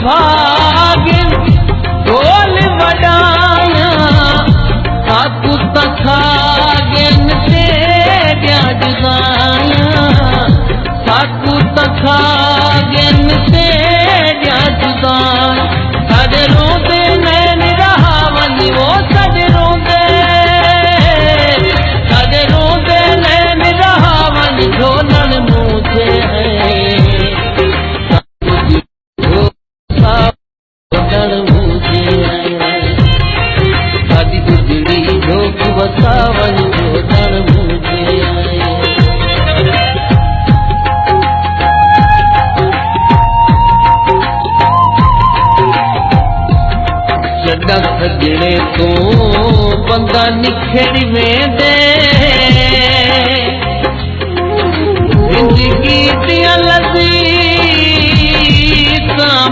भागिन ढोल वडाया साकू तखागिन ते जुदाया साकू तखागिन ते जुदाया साडे रोंदे नैन रहावन वो साडे रोंदे नैन रहावन ढोलन मुझे बतावन ढोलन मुझे जड़ा सजने तो बंदा निखड़ वेंदे जिंदगी दियां लज़ीज़ां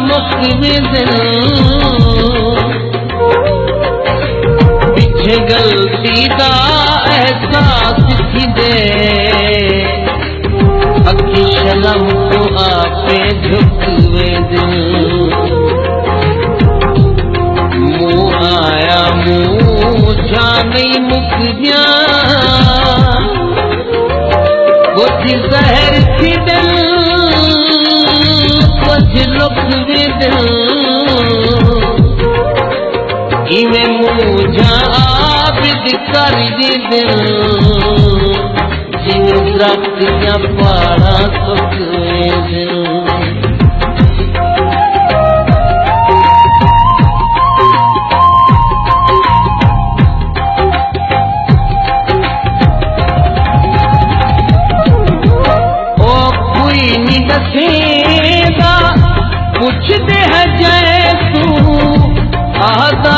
मुक वेंदन पिछे गलती दा एहसास थींदे अखी शर्म तो आपे झुक वेंदन आया मुँह नहीं मुक गया कुछ जहर थी दिल कुछ लुक भी दिल इवें मुझा आबिद कर दिल जिन दरख्त या पहाड़ा सुख दिल दसेगा पुछदे है जैसू आदा